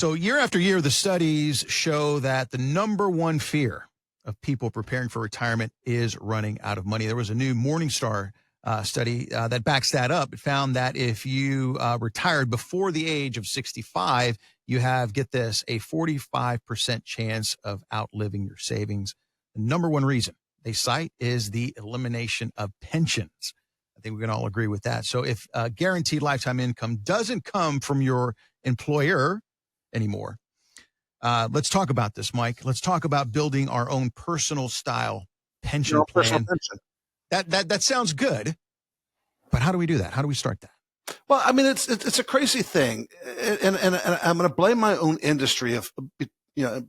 So year after year, the studies show that the number one fear of people preparing for retirement is running out of money. There was a new Morningstar study that backs that up. It found that if you retired before the age of 65, you have, get this, a 45% chance of outliving your savings. The number one reason they cite is the elimination of pensions. I think we can all agree with that. So if guaranteed lifetime income doesn't come from your employer anymore, let's talk about this, Mike. Let's talk about building our own personal style pension plan. That sounds good, but how do we do that? How do we start that? Well, I mean, it's a crazy thing, and I'm going to blame my own industry of,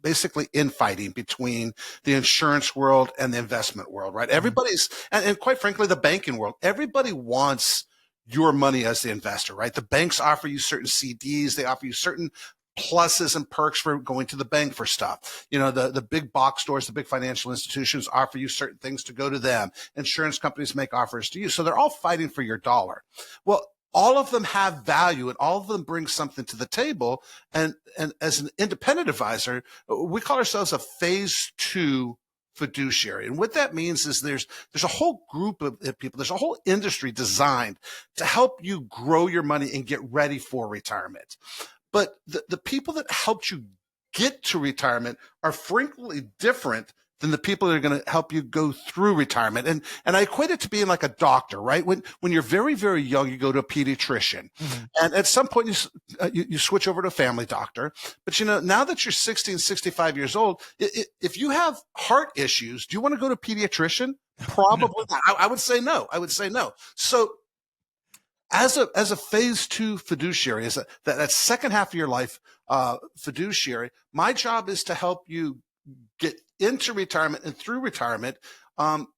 basically infighting between the insurance world and the investment world, right? Everybody's, and quite frankly, the banking world, everybody wants your money as the investor, right? The banks offer you certain CDs, they offer you certain pluses and perks for going to the bank for stuff. The big box stores, the big financial institutions offer you certain things to go to them. Insurance companies make offers to you. So they're all fighting for your dollar. Well, all of them have value and all of them bring something to the table. And as an independent advisor, we call ourselves a phase 2 fiduciary. And what that means is there's a whole group of people, there's a whole industry designed to help you grow your money and get ready for retirement. But the people that helped you get to retirement are frequently different than the people that are going to help you go through retirement. And I equate it to being like a doctor, right? When you're very, very young, you go to a pediatrician. Mm-hmm. And at some point you switch over to a family doctor. But now that you're 60 and 65 years old, if you have heart issues, do you want to go to a pediatrician? Probably not. I would say no. So as a phase 2 fiduciary, as that second half of your life fiduciary, my job is to help you get into retirement and through retirement,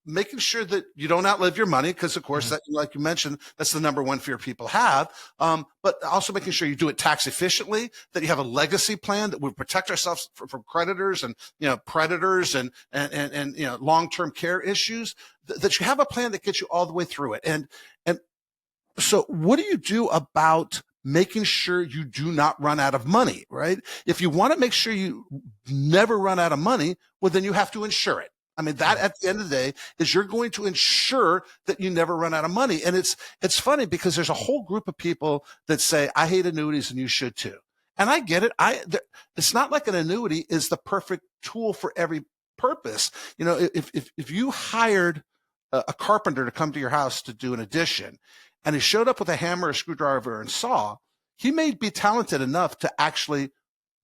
making sure that you don't outlive your money, because of course, that, like you mentioned, that's the number one fear people have. But also making sure you do it tax efficiently, that you have a legacy plan that would protect ourselves from creditors and predators and long-term care issues. That you have a plan that gets you all the way through it. And so, what do you do about making sure you do not run out of money, right? If you want to make sure you never run out of money, well, then you have to insure it. I mean, that at the end of the day is you're going to ensure that you never run out of money. And it's funny because there's a whole group of people that say, I hate annuities and you should too. And I get it. It's not like an annuity is the perfect tool for every purpose. If you hired a carpenter to come to your house to do an addition, and he showed up with a hammer, a screwdriver, and saw, he may be talented enough to actually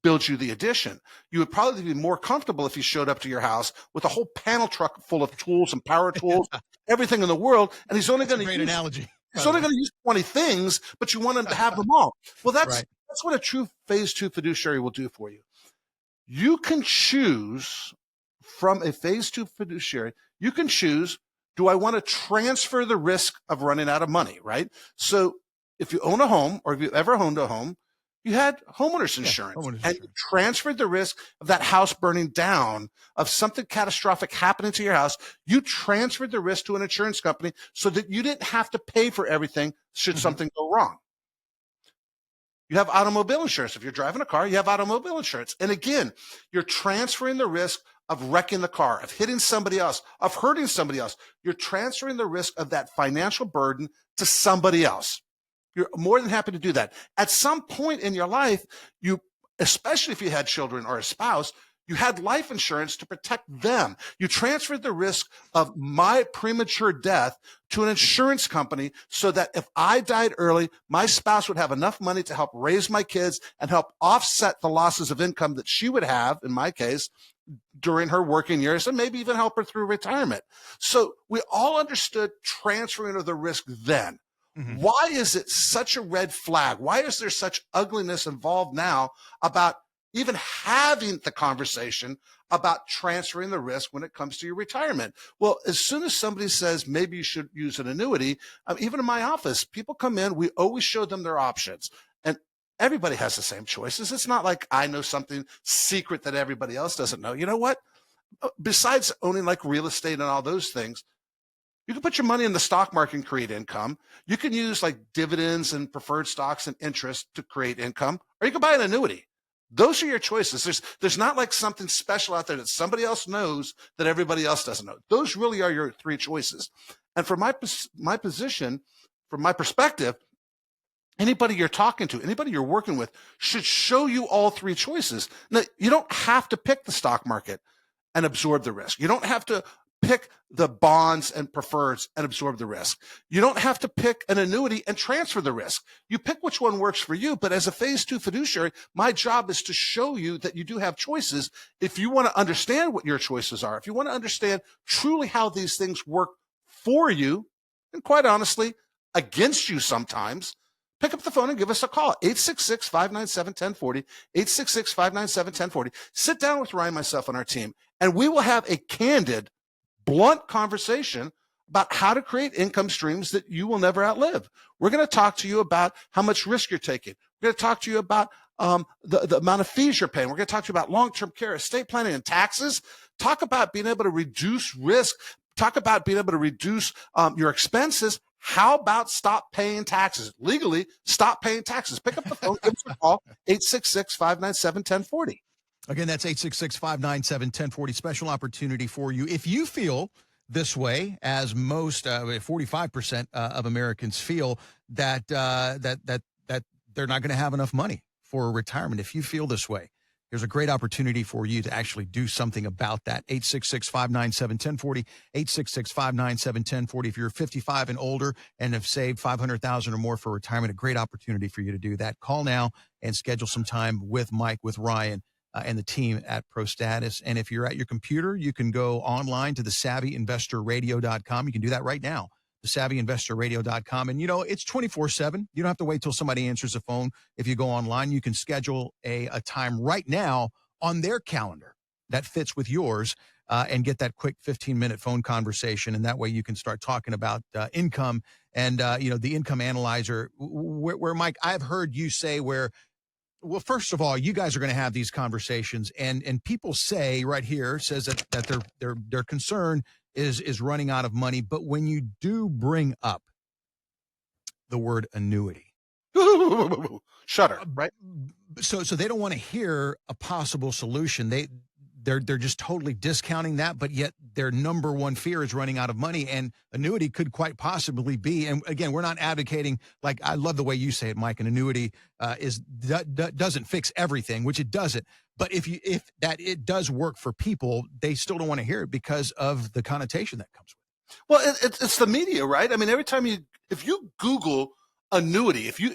build you the addition. You would probably be more comfortable if he showed up to your house with a whole panel truck full of tools and power tools, everything in the world, and he's only going to use analogy. He's only going to use 20 things, but you want him to have them all. Well, that's what a true phase 2 fiduciary will do for you. You can choose from a phase 2 fiduciary, you can choose, do I want to transfer the risk of running out of money, right? So if you own a home, or if you ever owned a home, you had homeowners insurance, and you transferred the risk of that house burning down, of something catastrophic happening to your house. You transferred the risk to an insurance company so that you didn't have to pay for everything should something go wrong. You have automobile insurance. If you're driving a car, you have automobile insurance. And again, you're transferring the risk of wrecking the car, of hitting somebody else, of hurting somebody else. You're transferring the risk of that financial burden to somebody else. You're more than happy to do that. At some point in your life, especially if you had children or a spouse, you had life insurance to protect them. You transferred the risk of my premature death to an insurance company so that if I died early, my spouse would have enough money to help raise my kids and help offset the losses of income that she would have, in my case, during her working years, and maybe even help her through retirement. So we all understood transferring of the risk then. Mm-hmm. Why is it such a red flag? Why is there such ugliness involved now about even having the conversation about transferring the risk when it comes to your retirement? Well, as soon as somebody says maybe you should use an annuity, even in my office, people come in, we always show them their options. And everybody has the same choices. It's not like I know something secret that everybody else doesn't know. You know what? Besides owning like real estate and all those things, you can put your money in the stock market and create income. You can use like dividends and preferred stocks and interest to create income, or you can buy an annuity. Those are your choices. There's not like something special out there that somebody else knows that everybody else doesn't know. Those really are your three choices. And from my position, from my perspective, anybody you're talking to, anybody you're working with should show you all three choices. Now, you don't have to pick the stock market and absorb the risk. You don't have to pick the bonds and preferreds and absorb the risk. You don't have to pick an annuity and transfer the risk. You pick which one works for you. But as a phase two fiduciary, my job is to show you that you do have choices. If you want to understand what your choices are, if you want to understand truly how these things work for you, and quite honestly, against you sometimes, pick up the phone and give us a call, 866-597-1040, 866-597-1040. Sit down with Ryan, myself, and our team, and we will have a candid, blunt conversation about how to create income streams that you will never outlive. We're going to talk to you about how much risk you're taking. We're going to talk to you about the amount of fees you're paying. We're going to talk to you about long-term care, estate planning, and taxes. Talk about being able to reduce risk. Talk about being able to reduce your expenses. How about stop paying taxes? Legally, stop paying taxes. Pick up the phone, give us a call, 866-597-1040. Again, that's 866-597-1040. Special opportunity for you. If you feel this way, as most 45% of Americans feel, that they're not going to have enough money for retirement. If you feel this way, there's a great opportunity for you to actually do something about that. 866-597-1040, 866-597-1040. If you're 55 and older and have saved $500,000 or more for retirement, a great opportunity for you to do that. Call now and schedule some time with Mike, with Ryan, and the team at Prostatis. And if you're at your computer, you can go online to thesavvyinvestorradio.com. You can do that right now, thesavvyinvestorradio.com. And, it's 24/7. You don't have to wait till somebody answers the phone. If you go online, you can schedule a time right now on their calendar that fits with yours and get that quick 15-minute phone conversation. And that way you can start talking about income and, the income analyzer where, Mike, I've heard you say well, first of all, you guys are going to have these conversations, and people say right here says that their concern is running out of money. But when you do bring up the word annuity, shudder, right? So they don't want to hear a possible solution. They're just totally discounting that, but yet their number one fear is running out of money, and annuity could quite possibly be. And again, we're not advocating, like, I love the way you say it, Mike, an annuity doesn't fix everything, which it doesn't. But if it does work for people, they still don't want to hear it because of the connotation that comes with it. Well, it's the media, right? I mean, every time if you Google annuity, if you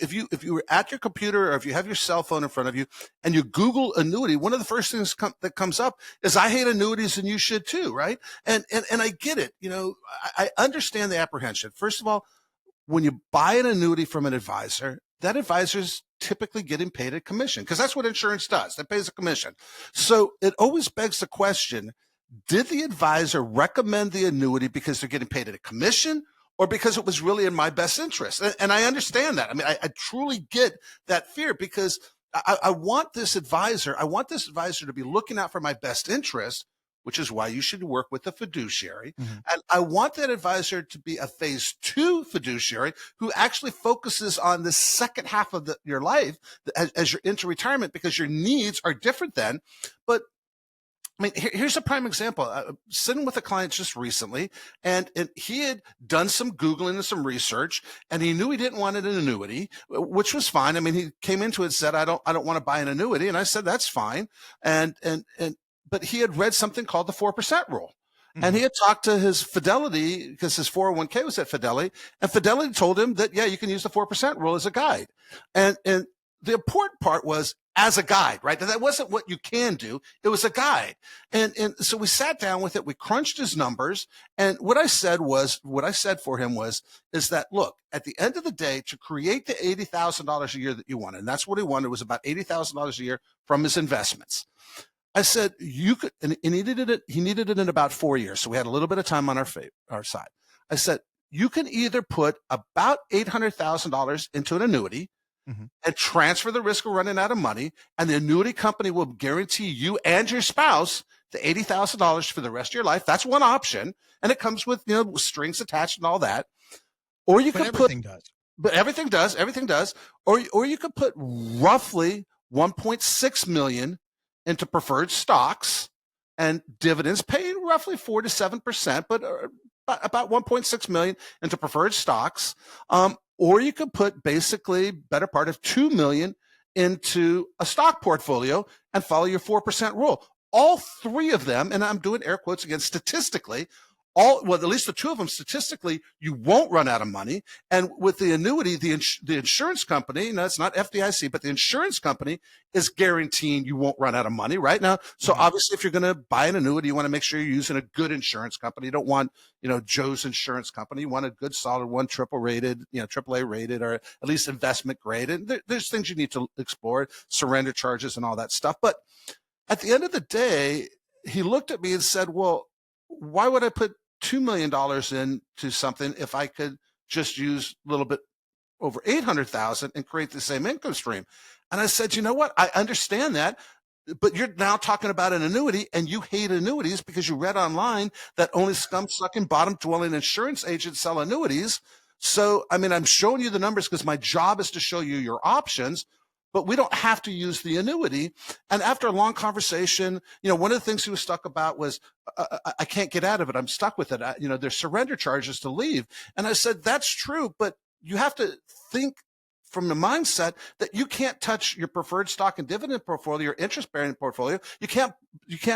were at your computer or if you have your cell phone in front of you and you Google annuity, one of the first things that comes up is, I hate annuities and you should too, right? And I get it. I understand the apprehension. First of all, when you buy an annuity from an advisor, that advisor's typically getting paid a commission, because that's what insurance does. It pays a commission. So it always begs the question, did the advisor recommend the annuity because they're getting paid a commission, or because it was really in my best interest? And I understand that. I mean, I truly get that fear, because I want this advisor to be looking out for my best interest, which is why you should work with a fiduciary. Mm-hmm. And I want that advisor to be a phase two fiduciary who actually focuses on the second half of your life as you're into retirement, because your needs are different then. But I mean, here's a prime example. Sitting with a client just recently, and he had done some Googling and some research, and he knew he didn't want an annuity, which was fine. I mean, he came into it and said, I don't want to buy an annuity. And I said, that's fine. But he had read something called the 4% rule. Mm-hmm. And he had talked to his Fidelity, because his 401k was at Fidelity, and Fidelity told him that, yeah, you can use the 4% rule as a guide. And the important part was, as a guide, right? That wasn't what you can do. It was a guide. And so we sat down with it. We crunched his numbers. And what I said for him is that, look, at the end of the day, to create the $80,000 a year that you wanted, and that's what he wanted, was about $80,000 a year from his investments. I said, you could, and he needed it in about 4 years. So we had a little bit of time on our side. I said, you can either put about $800,000 into an annuity, mm-hmm. and transfer the risk of running out of money, and the annuity company will guarantee you and your spouse the $80,000 for the rest of your life. That's one option, and it comes with strings attached and all that. Or you could everything does. But everything does. Or you could put roughly $1.6 million into preferred stocks and dividends, paying roughly 4 to 7%, but about 1.6 million into preferred stocks. Or you could put basically better part of 2 million into a stock portfolio and follow your 4% rule. All three of them, and I'm doing air quotes again, statistically, at least the two of them statistically, you won't run out of money. And with the annuity, the insurance company, it's not FDIC, but the insurance company is guaranteeing you won't run out of money right now. So obviously, if you're going to buy an annuity, you want to make sure you're using a good insurance company. You don't want, Joe's insurance company. You want a good, solid one, AAA rated, or at least investment grade. And there's things you need to explore, surrender charges and all that stuff. But at the end of the day, he looked at me and said, well, why would I put $2 million into something if I could just use a little bit over 800,000 and create the same income stream? And I said, you know what? I understand that, but you're now talking about an annuity, and you hate annuities because you read online that only scum-sucking, bottom-dwelling insurance agents sell annuities. So, I'm showing you the numbers because my job is to show you your options, but we don't have to use the annuity. And after a long conversation, one of the things he was stuck about was, I can't get out of it. I'm stuck with it. There's surrender charges to leave. And I said, that's true, but you have to think from the mindset that you can't touch your preferred stock and dividend portfolio, your interest-bearing portfolio. You can't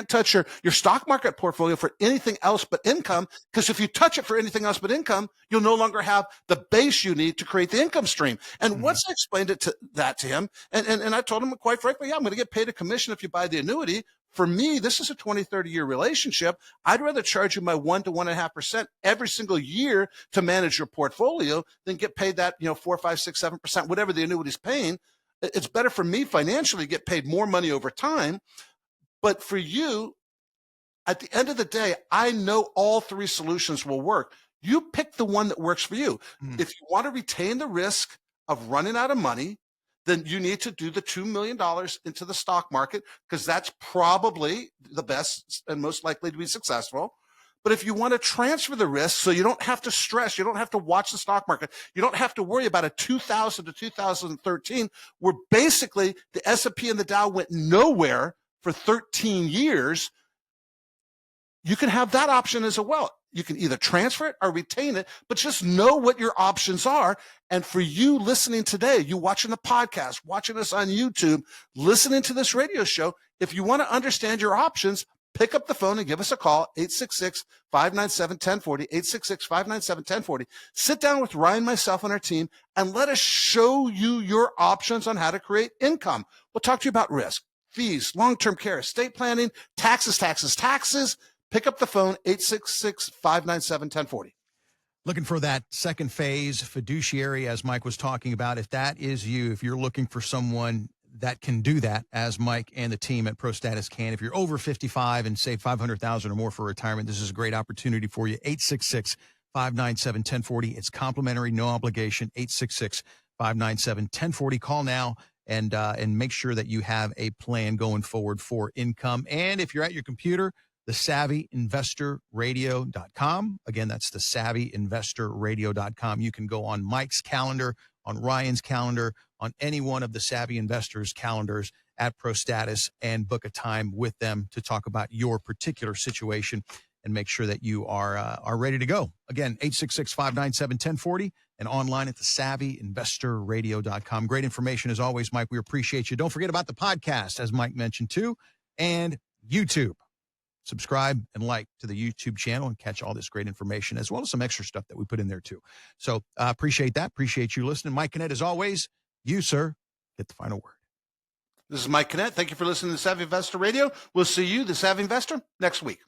touch your stock market portfolio for anything else but income, because if you touch it for anything else but income, you'll no longer have the base you need to create the income stream. And once I explained that to him, and I told him quite frankly, yeah, I'm going to get paid a commission if you buy the annuity. For me, this is a 20, 30-year relationship. I'd rather charge you my 1 to 1.5% every single year to manage your portfolio than get paid that, 4, 5, 6, 7%, whatever the annuity's paying. It's better for me financially to get paid more money over time. But for you, at the end of the day, I know all three solutions will work. You pick the one that works for you. If you want to retain the risk of running out of money, then you need to do the $2 million into the stock market, because that's probably the best and most likely to be successful. But if you want to transfer the risk so you don't have to stress, you don't have to watch the stock market, you don't have to worry about a 2000 to 2013, where basically the S&P and the Dow went nowhere for 13 years, you can have that option as well. You can either transfer it or retain it, but just know what your options are. And for you listening today, you watching the podcast, watching us on YouTube, listening to this radio show, if you want to understand your options, pick up the phone and give us a call, 866-597-1040, 866-597-1040. Sit down with Ryan, myself, and our team, and let us show you your options on how to create income. We'll talk to you about risk, fees, long-term care, estate planning, taxes. Pick up the phone, 866-597-1040. Looking for that second phase fiduciary, as Mike was talking about. If that is you, if you're looking for someone that can do that, as Mike and the team at Prostatis can, if you're over 55 and save $500,000 or more for retirement, this is a great opportunity for you. 866-597-1040. It's complimentary, no obligation. 866-597-1040. Call now and make sure that you have a plan going forward for income. And if you're at your computer, thesavvyinvestorradio.com. Again, that's thesavvyinvestorradio.com. You can go on Mike's calendar, on Ryan's calendar, on any one of the Savvy Investors' calendars at Prostatis, and book a time with them to talk about your particular situation and make sure that you are ready to go. Again, 866-597-1040 and online at thesavvyinvestorradio.com. Great information as always, Mike. We appreciate you. Don't forget about the podcast, as Mike mentioned too, and YouTube. Subscribe and like to the YouTube channel and catch all this great information, as well as some extra stuff that we put in there too. So appreciate that. Appreciate you listening. Mike Kinnett, as always, you, sir, get the final word. This is Mike Kinnett. Thank you for listening to Savvy Investor Radio. We'll see you, the Savvy Investor, next week.